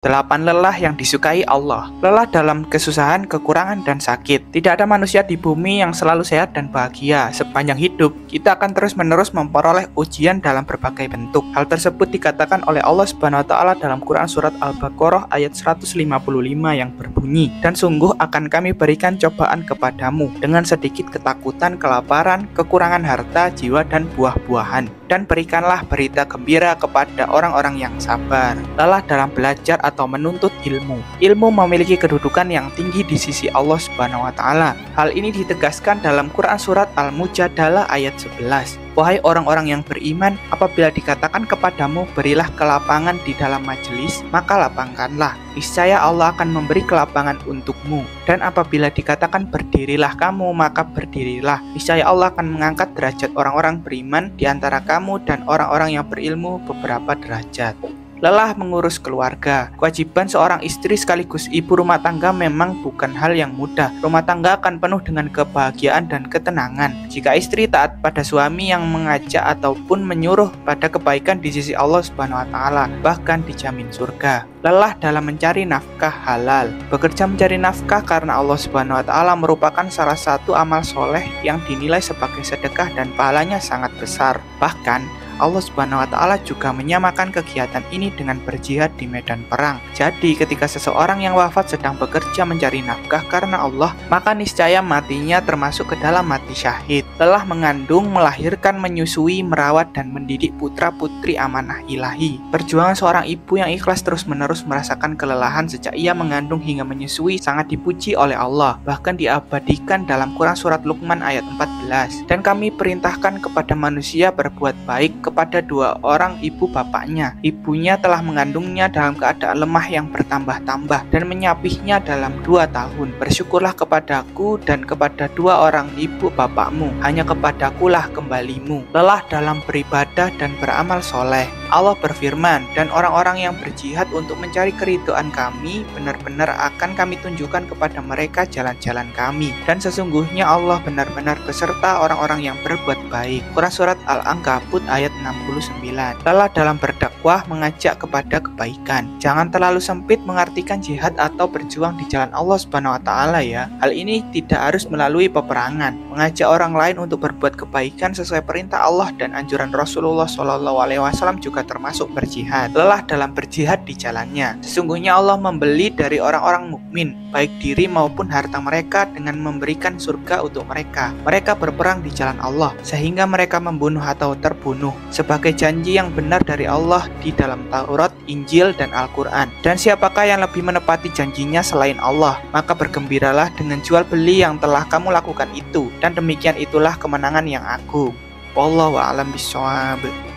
8 lelah yang disukai Allah. Lelah dalam kesusahan, kekurangan, dan sakit. Tidak ada manusia di bumi yang selalu sehat dan bahagia. Sepanjang hidup, kita akan terus-menerus memperoleh ujian dalam berbagai bentuk. Hal tersebut dikatakan oleh Allah Subhanahu wa Ta'ala dalam Quran Surat Al-Baqarah ayat 155 yang berbunyi, "Dan sungguh akan kami berikan cobaan kepadamu dengan sedikit ketakutan, kelaparan, kekurangan harta, jiwa, dan buah-buahan. Dan berikanlah berita gembira kepada orang-orang yang sabar." Lelah dalam belajar atau menuntut ilmu. Ilmu memiliki kedudukan yang tinggi di sisi Allah Subhanahu wa Ta'ala. Hal ini ditegaskan dalam Quran Surat Al-Mujadalah ayat 11. "Wahai orang-orang yang beriman, apabila dikatakan kepadamu berilah kelapangan di dalam majelis, maka lapangkanlah. Niscaya Allah akan memberi kelapangan untukmu. Dan apabila dikatakan berdirilah kamu, maka berdirilah. Niscaya Allah akan mengangkat derajat orang-orang beriman di antara kamu dan orang-orang yang berilmu beberapa derajat." Lelah mengurus keluarga. Kewajiban seorang istri sekaligus ibu rumah tangga memang bukan hal yang mudah. Rumah tangga akan penuh dengan kebahagiaan dan ketenangan jika istri taat pada suami yang mengajak ataupun menyuruh pada kebaikan di sisi Allah Subhanahu wa Ta'ala, bahkan dijamin surga. Lelah dalam mencari nafkah halal. Bekerja mencari nafkah karena Allah Subhanahu wa Ta'ala merupakan salah satu amal soleh yang dinilai sebagai sedekah dan pahalanya sangat besar. Bahkan Allah Subhanahu wa Ta'ala juga menyamakan kegiatan ini dengan berjihad di medan perang. Jadi ketika seseorang yang wafat sedang bekerja mencari nafkah karena Allah, maka niscaya matinya termasuk ke dalam mati syahid. Lelah mengandung, melahirkan, menyusui, merawat, dan mendidik putra-putri amanah ilahi. Perjuangan seorang ibu yang ikhlas terus-menerus merasakan kelelahan sejak ia mengandung hingga menyusui sangat dipuji oleh Allah. Bahkan diabadikan dalam Quran Surat Luqman ayat 14. "Dan kami perintahkan kepada manusia berbuat baik kepada 2 orang ibu bapaknya. Ibunya telah mengandungnya dalam keadaan lemah yang bertambah-tambah dan menyapihnya dalam 2 tahun. Bersyukurlah kepadaku dan kepada 2 orang ibu bapakmu. Hanya kepadakulah kembalimu." Lelah dalam beribadah dan beramal soleh. Allah berfirman, "Dan orang-orang yang berjihad untuk mencari keridhaan kami, benar-benar akan kami tunjukkan kepada mereka jalan-jalan kami. Dan sesungguhnya Allah benar-benar beserta orang-orang yang berbuat baik." Quran Surat Al-Ankabut ayat 69. Lelah dalam berdakwah, mengajak kepada kebaikan. Jangan terlalu sempit mengartikan jihad atau berjuang di jalan Allah Subhanahu wa Ta'ala ya. Hal ini tidak harus melalui peperangan. Mengajak orang lain untuk berbuat kebaikan sesuai perintah Allah dan anjuran Rasulullah SAW juga termasuk berjihad. Lelah dalam berjihad di jalannya. Sesungguhnya Allah membeli dari orang-orang mukmin, baik diri maupun harta mereka, dengan memberikan surga untuk mereka. Mereka berperang di jalan Allah sehingga mereka membunuh atau terbunuh sebagai janji yang benar dari Allah di dalam Taurat, Injil, dan Al-Quran. Dan siapakah yang lebih menepati janjinya selain Allah? Maka bergembiralah dengan jual beli yang telah kamu lakukan itu, dan demikian itulah kemenangan yang agung. Wallahu a'lam bishawab.